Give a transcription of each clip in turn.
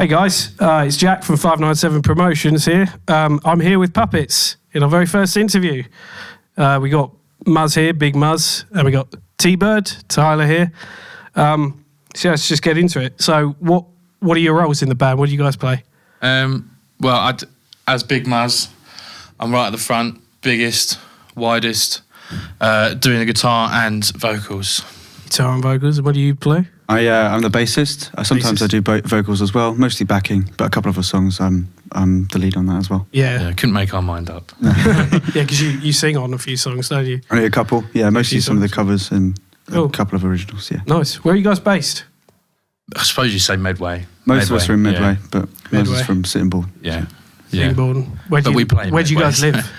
Hey guys, it's Jack from 597 Promotions here. I'm here with Puppits in our very first interview. We got Muzz here, Big Muzz, and we got T Bird, Tyler here. So let's just get into it. So what are your roles in the band? What do you guys play? As Big Muzz, I'm right at the front, biggest, widest, doing the guitar and vocals. Guitar and vocals, and what do you play? I'm the bassist. Sometimes I do vocals as well, mostly backing, but a couple of the songs I'm the lead on that as well. Yeah, couldn't make our mind up. Yeah, because you sing on a few songs, don't you? Only a couple, mostly some of the covers and a couple of originals, yeah. Nice. Where are you guys based? I suppose you say Medway. Most of us are in Medway, but Medway. most is from Sittingbourne. Yeah. Sittingbourne. Where do you guys live?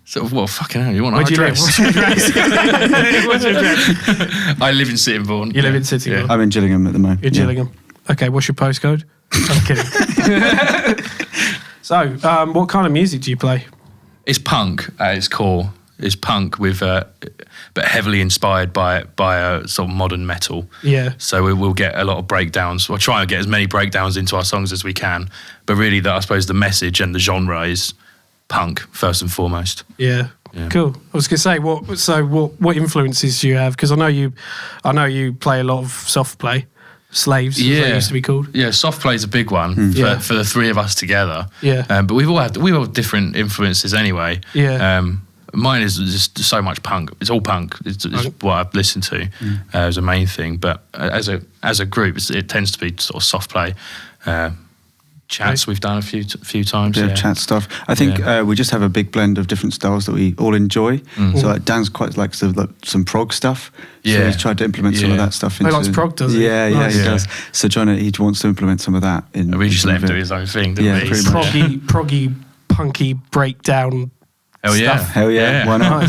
Sort of, well, fucking hell, you want our Where do you live? address? What's your address? I live in Sittingbourne. You live in Sittingbourne? Yeah. I'm in Gillingham at the moment. You're Gillingham. Okay, what's your postcode? I'm kidding. So, what kind of music do you play? It's punk at its core. It's punk with, but heavily inspired by sort of modern metal. Yeah. So we will get a lot of breakdowns. We'll try and get as many breakdowns into our songs as we can. But really, I suppose the message and the genre is punk first and foremost. Yeah. Cool. I was going to say, what influences do you have? Because I know you play a lot of soft play, slaves, as they used to be called. Yeah, soft play's a big one for the three of us together. Yeah. But we all have different influences anyway. Yeah. Mine is just so much punk. It's all punk. It's what I've listened to as a main thing. But as a group, it tends to be sort of soft play. Chats we've done a few times. Yeah, chat stuff. I think we just have a big blend of different styles that we all enjoy. So like Dan's quite likes some prog stuff. So he's tried to implement some of that stuff into... He likes prog, does he? Yeah, he does. So he wants to implement some of that in... We just let him do his own thing, didn't we? Proggy, punky breakdown stuff. Hell yeah. Why not?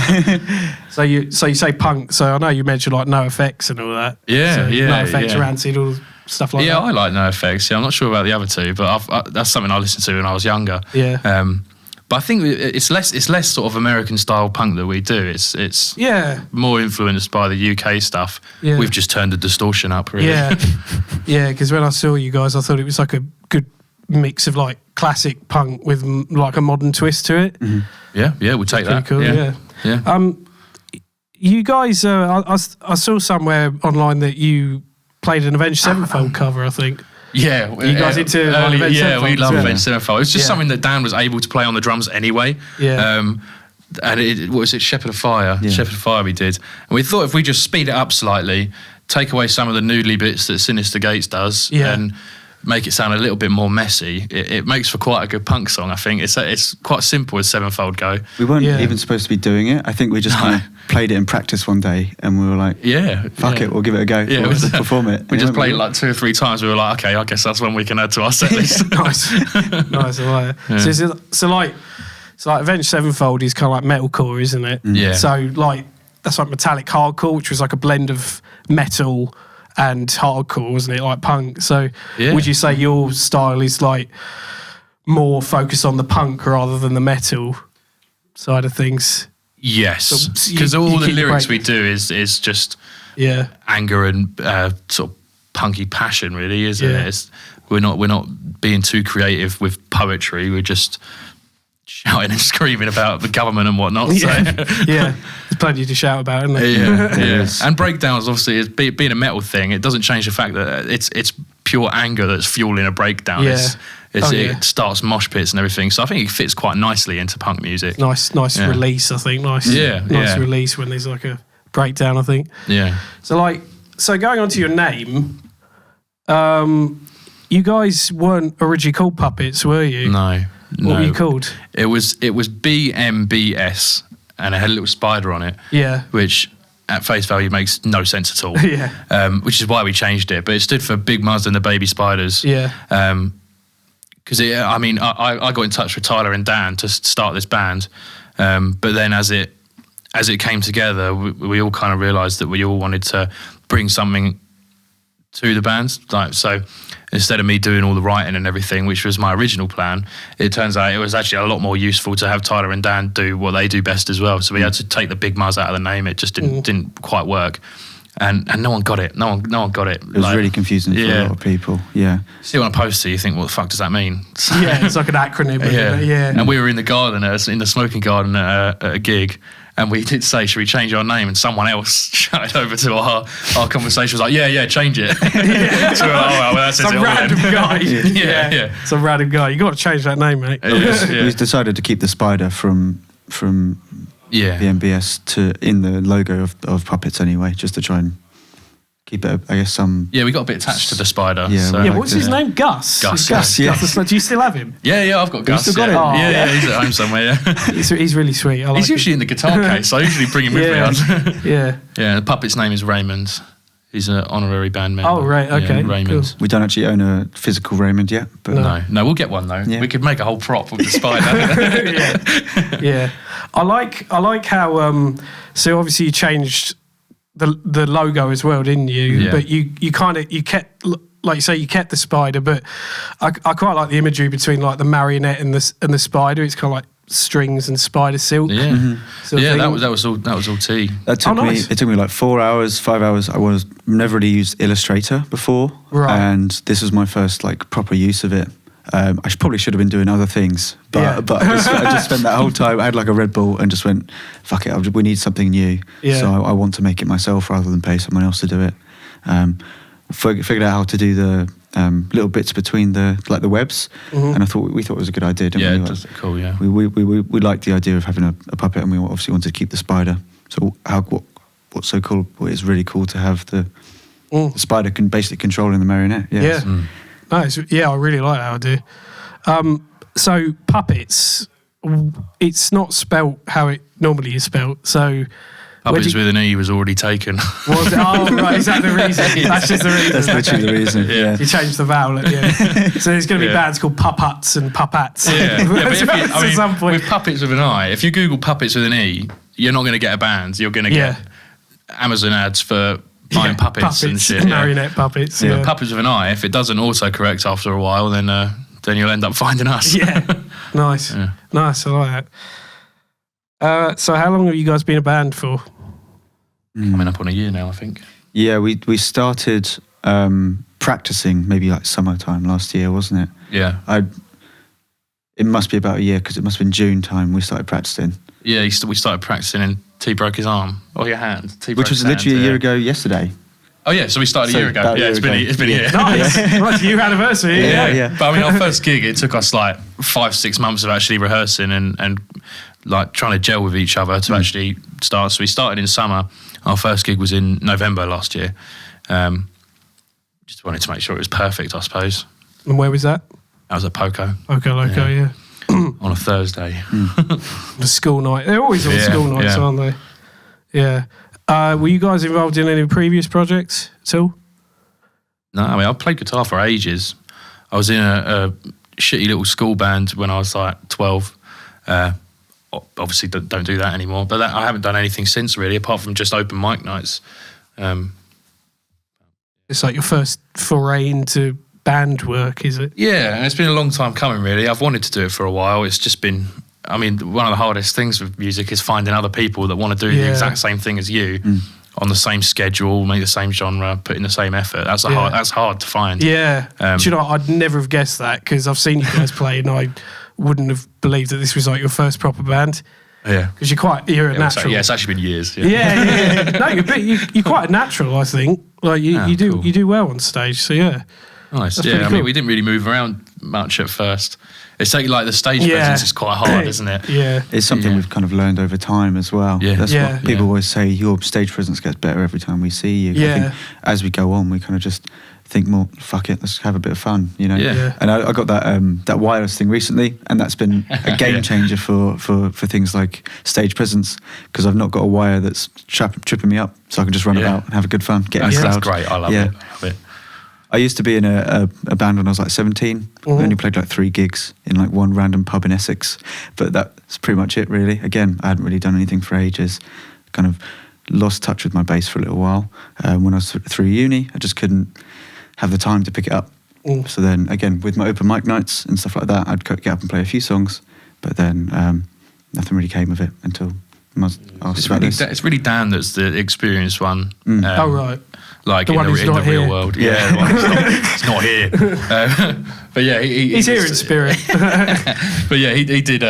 So you say punk, so I know you mentioned like No Effects and all that. Yeah. No Effects, Rancid, all stuff like that. Yeah, I like No Effects. Yeah, I'm not sure about the other two, but that's something I listened to when I was younger. Yeah. But I think it's less sort of American style punk that we do. It's more influenced by the UK stuff. Yeah. We've just turned the distortion up, really. Yeah. Yeah, because when I saw you guys, I thought it was like a good mix of like classic punk with like a modern twist to it. Mm-hmm. Yeah, we'll take that. Cool, yeah. You guys, I saw somewhere online that you played an Avenged Sevenfold cover, I think. Yeah. You guys into Avenged Sevenfold? We love Avenged Sevenfold. It's just something that Dan was able to play on the drums anyway. Yeah. And what was it? Shepherd of Fire. Yeah. Shepherd of Fire we did. And we thought if we just speed it up slightly, take away some of the noodly bits that Sinister Gates does, and make it sound a little bit more messy, it makes for quite a good punk song, I think. It's quite simple as Sevenfold go. We weren't even supposed to be doing it. I think we just kind of played it in practice one day and we were like, fuck it, we'll give it a go. Yeah, we'll perform it. We just played it like 2 or 3 times. We were like, okay, I guess that's one we can add to our set list. Nice, I like it. Yeah. So like Avenged Sevenfold is kind of like metalcore, isn't it? Yeah. So like that's like metallic hardcore, which was like a blend of metal and hardcore, wasn't it? Like punk. So would you say your style is like more focused on the punk rather than the metal side of things? Yes, because all the lyrics we do is just anger and sort of punky passion, really, isn't it? We're not being too creative with poetry. We're just shouting and screaming about the government and whatnot. There's plenty to shout about, isn't there? Yeah. And breakdowns, obviously, being a metal thing, it doesn't change the fact that it's pure anger that's fueling a breakdown. It starts mosh pits and everything. So I think it fits quite nicely into punk music. Nice release, I think. Nice release when there's like a breakdown, I think. Yeah. So going on to your name, you guys weren't originally called Puppits, were you? No. What were you called? It was BMBS, and it had a little spider on it. Yeah. Which at face value makes no sense at all. Which is why we changed it. But it stood for Big Muzz and the Baby Spiders. Yeah. Because I got in touch with Tyler and Dan to start this band, but then as it came together, we all kind of realised that we all wanted to bring something to the band. So instead of me doing all the writing and everything, which was my original plan, it turns out it was actually a lot more useful to have Tyler and Dan do what they do best as well. So we had to take the Big Muzz out of the name. It just didn't quite work. And no one got it. No one got it. It was really confusing for a lot of people. Yeah. See on a poster, you think, what the fuck does that mean? Yeah, it's like an acronym. Yeah. And we were in the garden, in the smoking garden at a gig. And we did say, should we change our name? And someone else shouted over to our conversation, was like, yeah, change it. So we're like, well, that's some random guy. Yeah. Some random guy. You got to change that name, mate. We decided to keep the spider from the MBS in the logo of Puppets anyway, just to try and keep it, I guess, some... Yeah, we got a bit attached to the spider. Yeah, so. What's his name? Gus? Gus, yeah. Do you still have him? Yeah, I've got Gus. You still got him? Oh. Yeah, he's at home somewhere, yeah. He's really sweet. He's usually in the guitar case, so I usually bring him with me. Yeah. Yeah, the Puppet's name is Raymond. He's an honorary band member. Oh, right, okay. Yeah, Raymond. Cool. We don't actually own a physical Raymond yet. But No, we'll get one though. Yeah. We could make a whole prop with the spider. Yeah. I like how, so obviously you changed the logo as well, didn't you? Yeah. But you kept, like you say, you kept the spider, but I quite like the imagery between like the marionette and the spider. It's kind of like strings and spider silk. Yeah, that was all T. That took me. It took me like 4 hours, 5 hours. I was never really used Illustrator before, and this was my first like proper use of it. I probably should have been doing other things, but I just spent that whole time. I had like a Red Bull and just went, fuck it, we need something new. Yeah. So I want to make it myself rather than pay someone else to do it. Figured out how to do the little bits between the webs, and we thought it was a good idea. Didn't we? That's cool. Yeah, we liked the idea of having a puppet, and we obviously wanted to keep the spider. So what's so cool? It's really cool to have the spider can basically controlling the marionette. Yes. Yeah. Nice. Yeah, I really like that idea. So Puppets, it's not spelt how it normally is spelt. So Puppets with an E was already taken. Was it? Oh, right. Is that the reason? That's just the reason. That's literally the reason. Yeah. You changed the vowel at the end. So there's going to be bands called Puppets and Puppets. Yeah. But with Puppets with an I, if you Google Puppets with an E, you're not going to get a band. You're going to get Amazon ads for buying puppets and shit. Marionette puppets. Yeah. Puppets with an I, if it doesn't autocorrect after a while, then you'll end up finding us. Yeah. Nice. Yeah. Nice. I like that. So how long have you guys been a band for? Coming up on a year now, I think. Yeah, we started practicing maybe like summertime last year, wasn't it? Yeah. It must be about a year because it must have been June time we started practicing. Yeah, we started practicing and T broke his arm. Or your hand. Which was literally a year ago yesterday. Oh yeah, so we started a year ago. Yeah, it's been a year. Nice. Right, year anniversary. Yeah. But I mean, our first gig, it took us like 5-6 months of actually rehearsing and like trying to gel with each other to actually start. So we started in summer. Our first gig was in November last year. Just wanted to make sure it was perfect, I suppose. And where was that? That was at Poco. Poco, yeah. On a Thursday. The school night. They're always on school nights, aren't they? Yeah. Were you guys involved in any previous projects at all? No, I mean, I played guitar for ages. I was in a shitty little school band when I was like 12. Obviously, don't do that anymore. But I haven't done anything since, really, apart from just open mic nights. It's like your first foray into band work, is it? Yeah, and it's been a long time coming, really. I've wanted to do it for a while. It's just been... I mean, one of the hardest things with music is finding other people that want to do the exact same thing as you on the same schedule, make the same genre, put in the same effort. That's hard to find. Yeah. Do you know, I'd never have guessed that because I've seen you guys play and I wouldn't have believed that this was like your first proper band. Yeah. Because you're a natural. It's actually been years. Yeah. No, you're quite a natural, I think. Like you do well on stage. So yeah. Nice. Yeah. I mean, we didn't really move around much at first. It's like the stage presence is quite hard, isn't it? Yeah. It's something we've kind of learned over time as well. Yeah. That's what people always say, your stage presence gets better every time we see you. Yeah. I think as we go on, we kind of just think more, fuck it, let's have a bit of fun, you know? Yeah. And I got that wireless thing recently, and that's been a game changer for things like stage presence, because I've not got a wire that's tripping me up, so I can just run about and have a good fun, get in the crowd. That's great, I love it. I used to be in a band when I was like 17. I only played like 3 gigs in like one random pub in Essex. But that's pretty much it, really. Again, I hadn't really done anything for ages. Kind of lost touch with my bass for a little while. When I was through uni, I just couldn't have the time to pick it up. So then, again, with my open mic nights and stuff like that, I'd get up and play a few songs. But then nothing really came of it until must ask about this. It's really Dan that's the experienced one. Oh, right. Like the in one who's the not real here. world. Yeah, the one who's not here. But yeah, he's here in spirit. But yeah, he did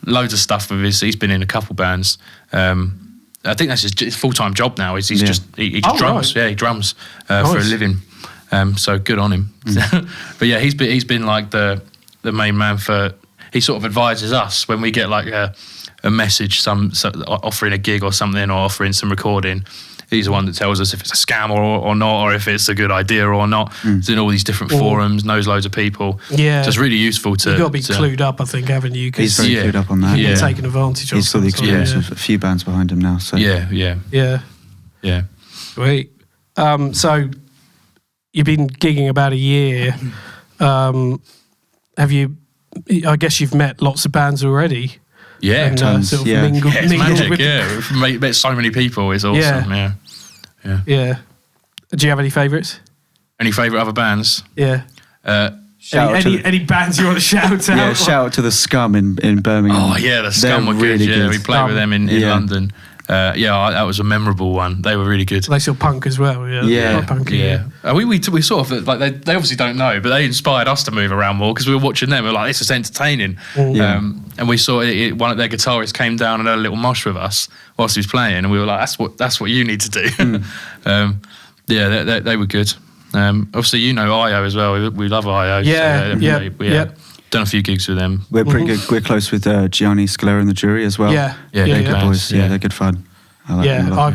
loads of stuff with his. He's been in a couple bands. I think that's his full-time job now. He just drums. Right. Yeah, he drums for a living. So good on him. But yeah, he's been like the main man for. He sort of advises us when we get like a message, offering a gig or something, or offering some recording. He's the one that tells us if it's a scam or not, or if it's a good idea or not. He's in all these different forums, knows loads of people. Yeah. So it's really useful to... You've got to be clued up, I think, haven't you? He's very clued up on that. He's taking advantage of it. He's got the experience of a few bands behind him now. So. Yeah. Sweet. So you've been gigging about a year. Have you... I guess you've met lots of bands already. Yeah, and, tons. Sort of mingled it's magic. with We've met so many people. It's awesome. Yeah. Do you have any favourites? Any favourite other bands? Yeah. Any bands you want to shout out? Yeah, shout out to the Scum in Birmingham. Oh yeah, the Scum were really good. Yeah, we played with them in London. That was a memorable one. They were really good. They still punk as well. Yeah. Punky, we sort of like they obviously don't know, but they inspired us to move around more because we were watching them. We were like, this is entertaining. And we saw one of their guitarists came down and had a little mosh with us whilst he was playing, and we were like, that's what you need to do. They were good. Obviously, you know IO as well. We love IO. We done a few gigs with them. We're pretty good. We're close with Gianni Scalera and the Jury as well. Yeah, they're good boys. Yeah, they're good fun. I like them a lot.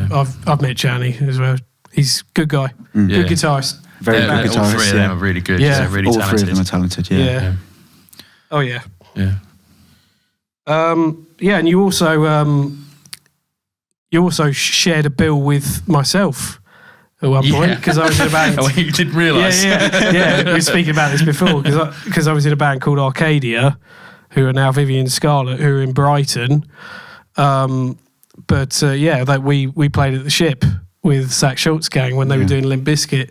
I've met Gianni as well. He's a good guy. Good guitarist. Very good guitarist. All three of them are really good. Yeah, really all talented. three of them are talented. Yeah. Oh yeah. Yeah. And you also shared a bill with myself at one point because I was in a band. Oh, you didn't realise. Yeah. We were speaking about this before because I was in a band called Arcadia, who are now Vivian Scarlett, who are in Brighton. We played at the Ship with Zach Schultz gang when they were doing Limp Bizkit.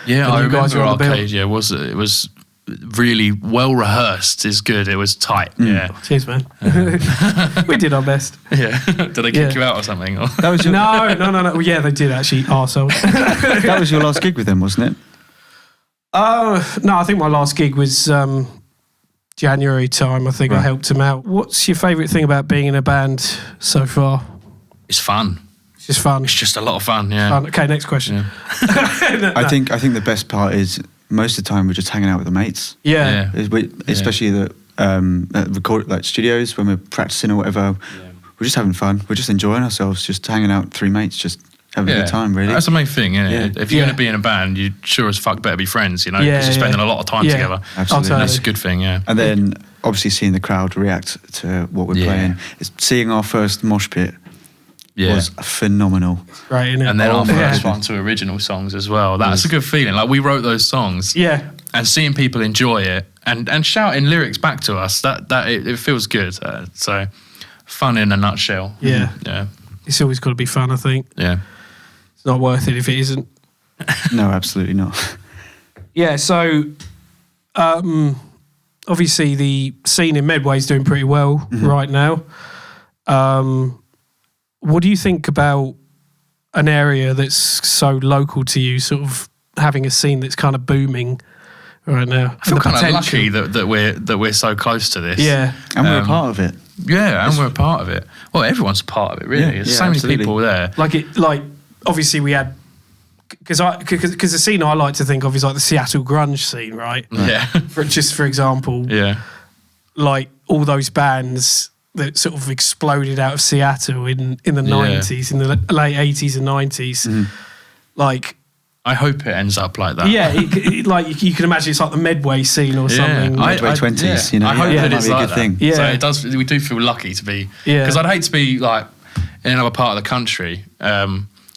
Yeah, I remember Arcadia. It was really well rehearsed. It's good. It was tight. Yeah. Cheers, man. We did our best. Yeah. Did they kick you out or something? Or? That was your... No. Yeah, they did actually. Arsehole. That was your last gig with them, wasn't it? No, I think my last gig was January time. I think I helped them out. What's your favourite thing about being in a band so far? It's fun. It's just fun. It's just a lot of fun. Yeah. Fun. Okay, next question. Yeah. I think the best part is most of the time we're just hanging out with the mates. Yeah. Especially the record studios when we're practicing or whatever. Yeah. We're just having fun. We're just enjoying ourselves. Just hanging out, three mates, just having a good time. Really, that's the main thing. If you're going to be in a band, you sure as fuck better be friends. Because you're spending a lot of time together. Absolutely, that's a good thing. Yeah. And then obviously seeing the crowd react to what we're playing. Seeing our first mosh pit. Was phenomenal. Right, isn't it? And then our first one to original songs as well. That's a good feeling. Like we wrote those songs. Yeah. And seeing people enjoy it and shouting lyrics back to us, that it feels good. So fun in a nutshell. Yeah. Yeah. It's always got to be fun, I think. Yeah. It's not worth it if it isn't. No, absolutely not. Yeah, so obviously the scene in Medway is doing pretty well right now. What do you think about an area that's so local to you, sort of having a scene that's kind of booming right now? I feel kind of lucky that we're so close to this. Yeah, and we're a part of it. Yeah, and we're a part of it. Well, everyone's a part of it, really. There's so many people there. Like obviously we had because the scene I like to think of is like the Seattle grunge scene, right? Yeah. For example. Yeah. Like all those bands that sort of exploded out of Seattle in the 90s, in the late 80s and 90s. Like, I hope it ends up like that. Yeah, like you can imagine it's like the Medway scene or something. Medway 20s, you know. I hope that it's like that. Thing. Yeah. So it does. We do feel lucky to be. Because I'd hate to be like in another part of the country,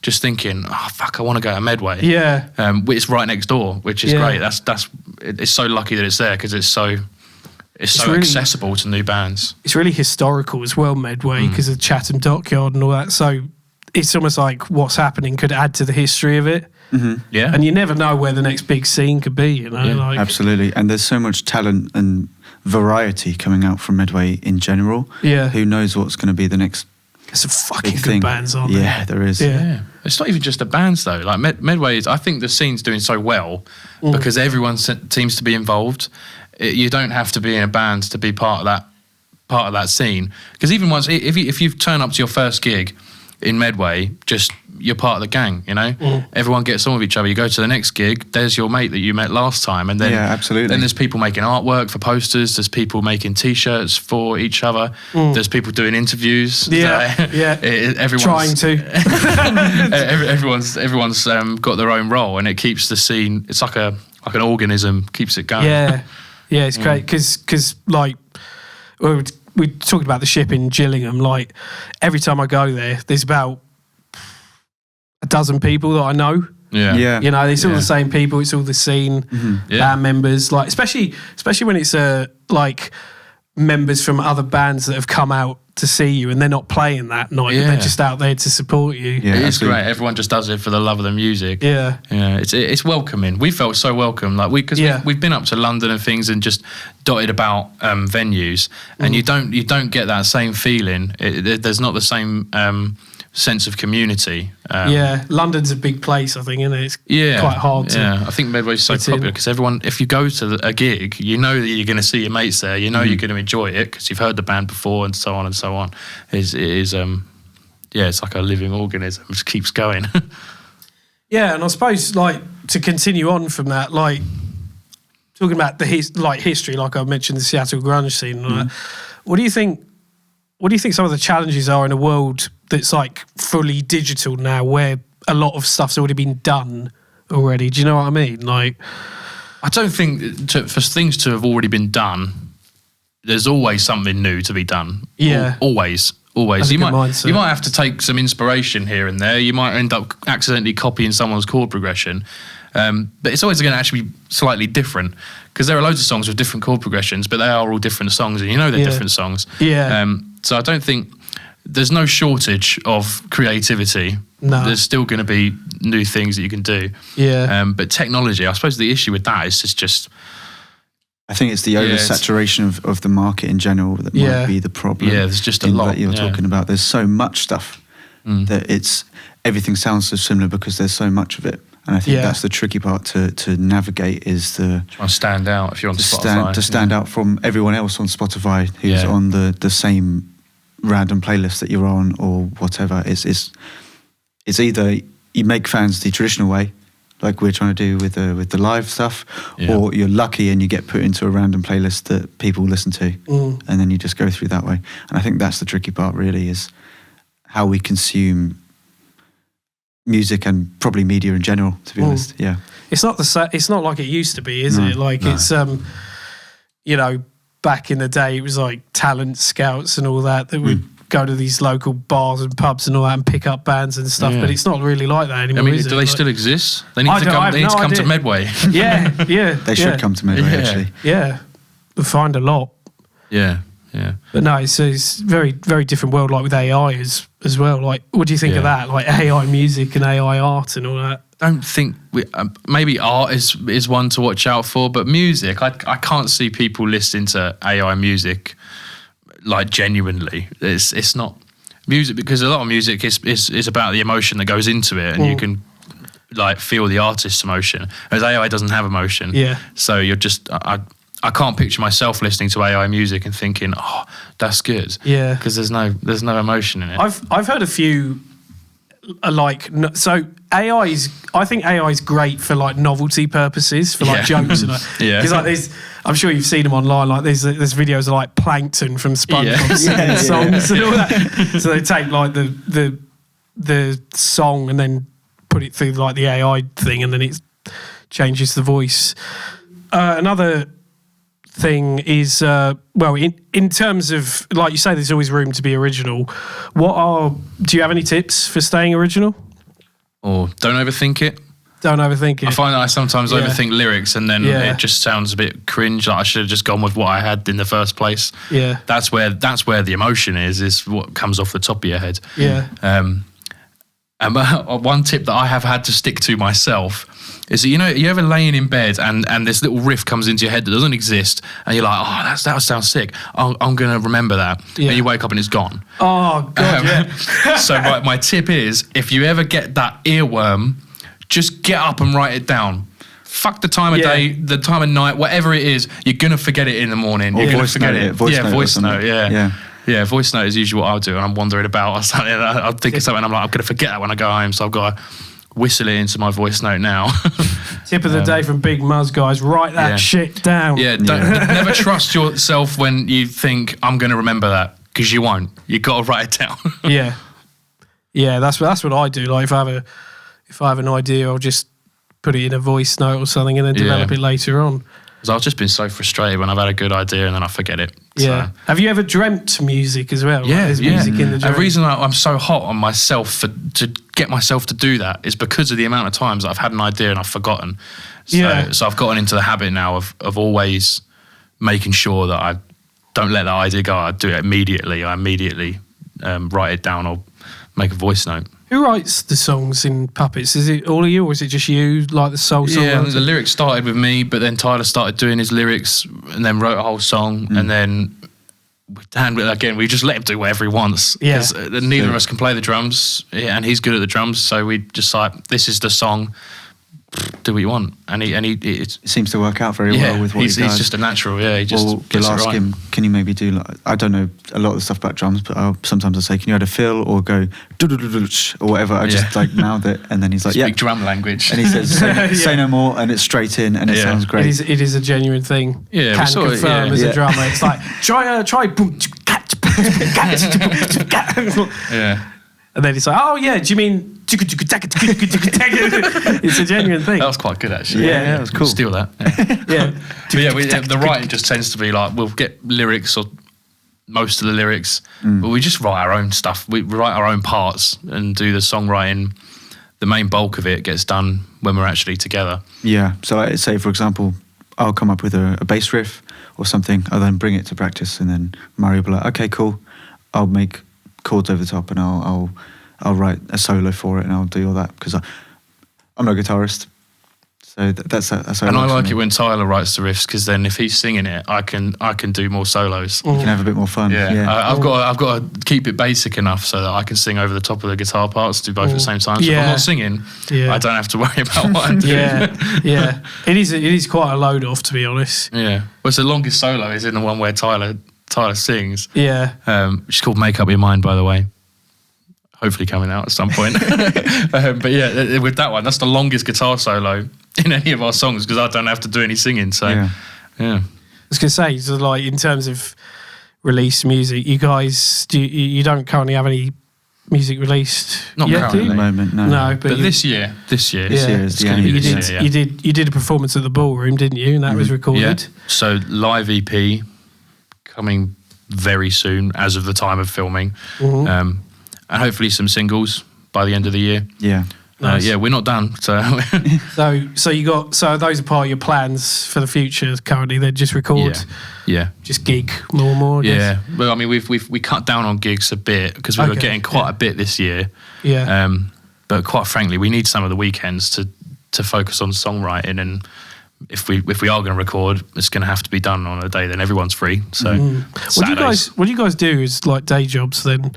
just thinking, oh fuck, I want to go to Medway. Yeah. It's right next door, which is great. It's so lucky that it's there because it's so really accessible to new bands. It's really historical as well, Medway, because of Chatham Dockyard and all that. So it's almost like what's happening could add to the history of it. Mm-hmm. Yeah. And you never know where the next big scene could be, you know? Yeah, absolutely. And there's so much talent and variety coming out from Medway in general. Yeah. Who knows what's going to be the next There's some fucking good bands, aren't there? Yeah, there is. Yeah. It's not even just the bands though. Like Medway, I think the scene's doing so well because everyone seems to be involved. You don't have to be in a band to be part of that scene. Because even once, if you turn up to your first gig in Medway, just you're part of the gang, you know? Everyone gets on with each other. You go to the next gig, there's your mate that you met last time. And then, absolutely. Then there's people making artwork for posters, there's people making T-shirts for each other, there's people doing interviews. Everyone's trying to. everyone's got their own role, and it keeps the scene, it's like an organism, keeps it going. Yeah, it's great, because like, we talked about the ship in Gillingham. Like, every time I go there, there's about a dozen people that I know. Yeah. You know, it's all the same people. It's all the scene, band members. Like, especially when it's like members from other bands that have come out to see you, and they're not playing that night. They're just out there to support you. Yeah, it is great. Everyone just does it for the love of the music. Yeah. It's welcoming. We felt so welcome. Like we've been up to London and things, and just dotted about venues, and you don't get that same feeling. There's not the same sense of community. London's a big place, I think, isn't it? It's quite hard to. I think Medway's so popular because everyone, if you go to a gig, you know that you're going to see your mates there. You know you're going to enjoy it because you've heard the band before, and so on and so on. It's like a living organism. It just keeps going. Yeah, and I suppose, like, to continue on from that, like, talking about the history, like I mentioned, the Seattle grunge scene. Like, what do you think some of the challenges are in a world that's like fully digital now, where a lot of stuff's already been done already? Do you know what I mean? Like, I don't think for things to have already been done, there's always something new to be done. Yeah, always. You might have to take some inspiration here and there. You might end up accidentally copying someone's chord progression. But it's always going to actually be slightly different, because there are loads of songs with different chord progressions, but they are all different songs, and you know they're different songs. So I don't think there's no shortage of creativity. No. There's still going to be new things that you can do. But technology, I suppose the issue with that is just I think it's the oversaturation of the market in general that might be the problem. Yeah, there's just a lot that you're talking about. There's so much stuff that everything sounds so similar because there's so much of it. And I think that's the tricky part to navigate, is trying to stand out if you're on Spotify. To stand out from everyone else on Spotify who's on the same random playlist that you're on or whatever. It's either you make fans the traditional way, like we're trying to do with the live stuff, or you're lucky and you get put into a random playlist that people listen to, and then you just go through that way. And I think that's the tricky part, really, is how we consume music and probably media in general, to be honest. It's not it's not like it used to be, is it? Like, it's you know, back in the day it was like talent scouts and all that would go to these local bars and pubs and all that and pick up bands and stuff, but it's not really like that anymore. I mean, do they still exist? They need to come to Medway. They should come to Medway, actually. They'll find a lot. But no, it's a very, very different world, like with AI as well. Like, what do you think of that? Like AI music and AI art and all that? I don't think maybe art is one to watch out for, but music, I can't see people listening to AI music like genuinely. It's not music, because a lot of music is about the emotion that goes into it, and you can like feel the artist's emotion, whereas AI doesn't have emotion. So you're just I can't picture myself listening to AI music and thinking, oh, that's good. Because there's no emotion in it. I've heard a few so I think AI is great for like novelty purposes, for like jokes and because like I'm sure you've seen them online, like there's videos of like Plankton from SpongeBob singing songs and all that. So they take like the song and then put it through like the AI thing, and then it changes the voice. Another thing is in terms of, like you say, there's always room to be original. Do you have any tips for staying original? Or don't overthink it. Don't overthink it. I find that I sometimes overthink lyrics, and then it just sounds a bit cringe. Like I should have just gone with what I had in the first place. That's where the emotion is what comes off the top of your head. And one tip that I have had to stick to myself is that, you ever laying in bed and this little riff comes into your head that doesn't exist, and you're like, oh, that sounds sick. I'm going to remember that. Yeah. And you wake up and it's gone. Oh, God, yeah. So my tip is, if you ever get that earworm, just get up and write it down. Fuck the time of day, the time of night, whatever it is, you're going to forget it in the morning. Or you're going to voice forget note it. it. Voice note, yeah. Yeah, voice note is usually what I'll do, and I'm wandering about or something. I'll think of something, I'm like, I'm going to forget that when I go home, so I've got to whistle it into my voice note now. Tip of the day from Big Muzz, guys, write that shit down. Yeah, never trust yourself when you think, I'm going to remember that, because you won't. You've got to write it down. Yeah, that's what I do. Like, if I have an idea, I'll just put it in a voice note or something and then develop it later on. Because I've just been so frustrated when I've had a good idea and then I forget it. Yeah. So. Have you ever dreamt music as well? Yeah, There's music in the dream. The reason I'm so hot on myself to get myself to do that is because of the amount of times that I've had an idea and I've forgotten. So I've gotten into the habit now of always making sure that I don't let that idea go. I do it immediately. I immediately write it down or make a voice note. Who writes the songs in Puppets? Is it all of you, or is it just you, like the soul song? Yeah, the lyrics started with me, but then Tyler started doing his lyrics and then wrote a whole song. And then Dan, again, we just let him do whatever he wants. Because neither of us can play the drums, and he's good at the drums. So we just like, this is the song. Do what you want, and it seems to work out very well with what he does. He's just a natural, He just we'll ask him, can you maybe do, like, I don't know a lot of the stuff about drums, but sometimes I'll say, can you add a fill or go or whatever? I just like mouth it, and then he's like, speak drum language, and he says, say no more, and it's straight in, and it sounds great. It is a genuine thing. Yeah, can confirm as a drummer. It's like try boom, yeah. And then it's like, oh yeah, do you mean? It's a genuine thing. That was quite good, actually. Yeah, that was cool. Steal that. The writing just tends to be like, we'll get lyrics or most of the lyrics, but we just write our own stuff. We write our own parts and do the songwriting. The main bulk of it gets done when we're actually together. Yeah. So, like, say for example, I'll come up with a bass riff or something. I'll then bring it to practice, and then Murray will be like, okay, cool. I'll make chords over the top, and I'll write a solo for it, and I'll do all that, because I'm not a guitarist. So that's how. And I like it when Tyler writes the riffs, because then if he's singing it, I can do more solos. You can have a bit more fun. Yeah. I've got to keep it basic enough so that I can sing over the top of the guitar parts, do both at the same time. So if I'm not singing, I don't have to worry about what I'm doing. Yeah. It is quite a load off, to be honest. Yeah. Well, it's the longest solo is in the one where Tyler sings. Yeah. Which is called Make Up Your Mind, by the way. Hopefully coming out at some point. But yeah, with that one, that's the longest guitar solo in any of our songs, because I don't have to do any singing. So, yeah. I was going to say, so like in terms of released music, you guys, you don't currently have any music released? Not currently. At the moment, no. No, but this year is the end. You did a performance at the Ballroom, didn't you? And that was recorded. Yeah. So live EP coming very soon, as of the time of filming. And hopefully some singles by the end of the year. Yeah. Nice. We're not done. So so those are part of your plans for the future currently. They just record. Yeah. Just gig more. I guess. Yeah. Well, I mean, we cut down on gigs a bit because we were getting quite a bit this year. Yeah. But quite frankly, we need some of the weekends to focus on songwriting, and if we are going to record, it's going to have to be done on a day then everyone's free. So what do you guys do as like day jobs then?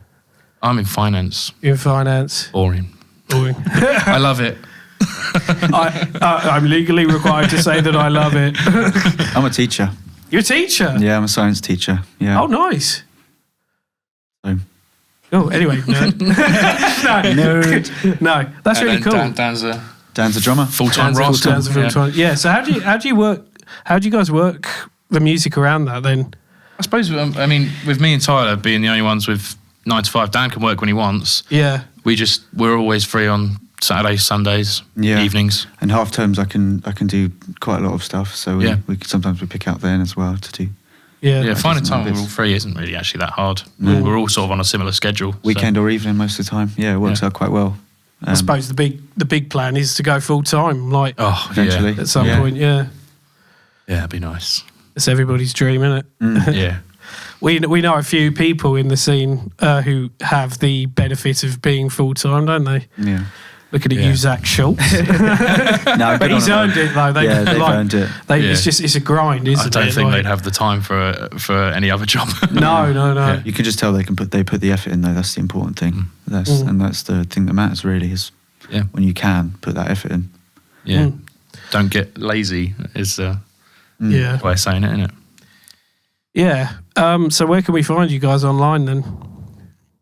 I'm in finance. You're in finance. Boring. I love it. I'm legally required to say that I love it. I'm a teacher. You're a teacher? Yeah, I'm a science teacher. Yeah. Oh, nice. So. Oh, anyway. No, that's really cool. Dan's a drummer. Full-time roster. Yeah. So how do you work? How do you guys work the music around that then? I suppose. I mean, with me and Tyler being the only ones with 9 to 5, Dan can work when he wants. Yeah. We're always free on Saturdays, Sundays, evenings. And half terms I can do quite a lot of stuff. So we sometimes we pick out then as well to do. Yeah, finding time when we're all free isn't really actually that hard. No. We're all sort of on a similar schedule. Weekend or evening most of the time. Yeah, it works out quite well. I suppose the big plan is to go full time, like eventually at some point. Yeah. Yeah, it'd be nice. It's everybody's dream, isn't it? Yeah. we know a few people in the scene who have the benefit of being full-time, don't they? Yeah. Looking at you, Zach Schultz. No, but he's earned it, though. They've earned it. It's a grind, isn't it? I don't think they'd have the time for any other job. No. Yeah. You can just tell they put the effort in, though. That's the important thing. And that's the thing that matters, really, is when you can put that effort in. Yeah. Don't get lazy is the way of saying it, isn't it? Yeah. So where can we find you guys online, then?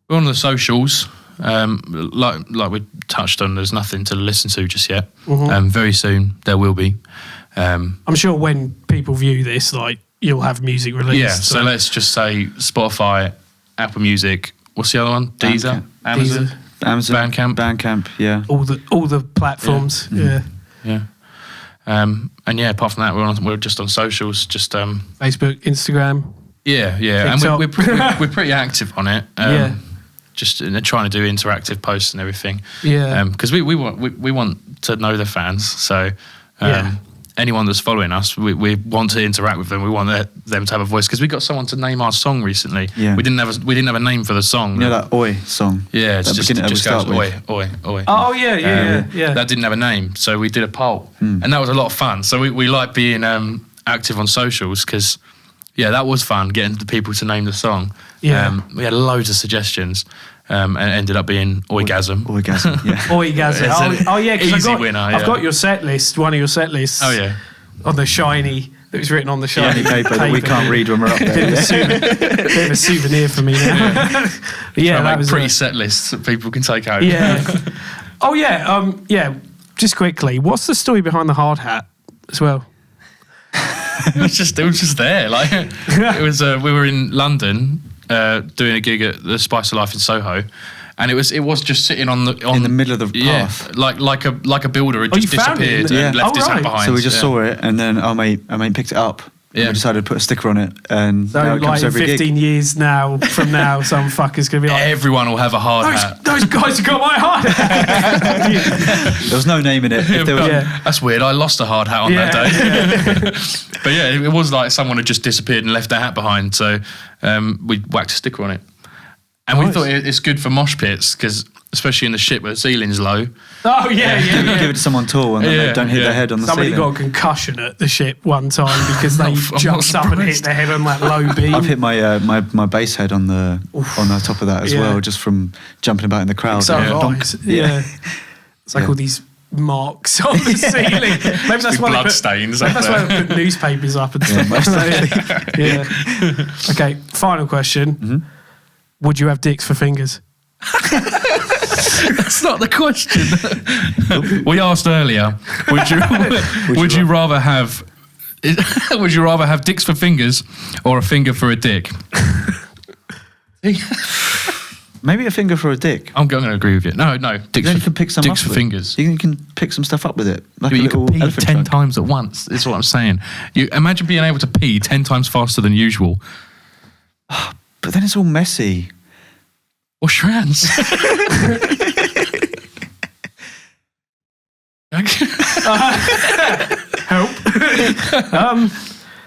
We're on the socials. Like we touched on, there's nothing to listen to just yet. Very soon there will be. I'm sure when people view this, like, you'll have music released. Yeah, so let's just say Spotify, Apple Music. What's the other one? Deezer, Amazon, Bandcamp. Yeah. All the platforms. Yeah. And apart from that, we're just on socials, just Facebook, Instagram. Yeah, TikTok. and we're pretty active on it. Just trying to do interactive posts and everything. Yeah. Because we want to know the fans. So anyone that's following us, we want to interact with them. We want them to have a voice, because we got someone to name our song recently. Yeah. We didn't have a name for the song. You know that Oi song? Yeah, it just goes Oi. Oh yeah. That didn't have a name, so we did a poll, and that was a lot of fun. So we like being active on socials, because that was fun getting the people to name the song. Yeah. We had loads of suggestions, and it ended up being Oigasm. Oigasm, yeah. Oigasm. Oh yeah, because I've got your set list, one of your set lists. Oh yeah. On the shiny, that was written on the shiny paper that we can't read when we're up there. Bit of a souvenir for me now. That was pretty set lists that people can take home. Yeah. Oh yeah. Just quickly, what's the story behind the hard hat as well? It was just there. Like it was. We were in London doing a gig at the Spice of Life in Soho, and it was just sitting in the middle of the path. like a builder had just disappeared and left his hat behind. So we just saw it, and then our mate picked it up. And we decided to put a sticker on it, and so now it comes every 15 gig. years from now, some fucker's gonna be like, everyone will have a hard hat. Those guys have got my hard hat. There was no name in it. That's weird. I lost a hard hat on that day. But it was like someone had just disappeared and left their hat behind. So we whacked a sticker on it, and we thought it's good for mosh pits, because especially in the ship where the ceiling's low. Oh yeah. Give it to someone tall, and then they don't hit their head on the ceiling. Somebody got a concussion at the ship one time because they jumped up and hit their head on that low beam. I've hit my bass head on the top of that as well, just from jumping about in the crowd. It's like all these marks on the ceiling. Maybe that's why blood stains. Maybe that's why they put newspapers up and stuff. Yeah. Okay. Final question. Mm-hmm. Would you have dicks for fingers? That's not the question. We asked earlier. Would you rather have dicks for fingers or a finger for a dick? Maybe a finger for a dick. I'm going to agree with you. No. Dicks you can pick some dicks for fingers. You can pick some stuff up with it. Like you can pee 10 times at once. Is what I'm saying. You imagine being able to pee 10 times faster than usual. But then it's all messy. Wash your hands. Help.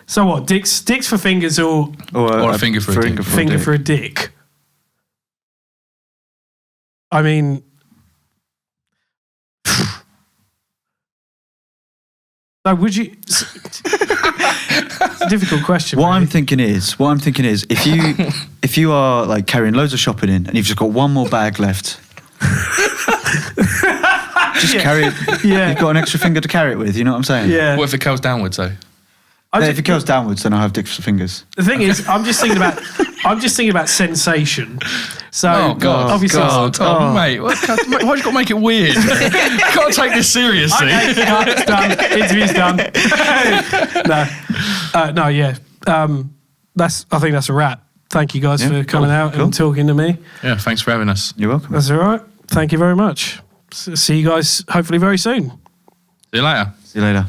So what? Dicks for fingers or a finger for a dick? Finger for a dick. I mean, no. Would you? It's a difficult question. What I'm thinking is, if you are like carrying loads of shopping in and you've just got one more bag left, just carry it. Yeah. You've got an extra finger to carry it with. You know what I'm saying? Yeah. What if it curls downwards though? If it curls downwards, then I have dicks for fingers. The thing is, I'm just thinking about sensation. So obviously, mate, why'd you got to make it weird? Can't take this seriously. Okay, it's done. Interview's done. I think that's a wrap. Thank you guys for coming out and talking to me. Yeah, thanks for having us. You're welcome. That's all right. Thank you very much. See you guys hopefully very soon. See you later. See you later.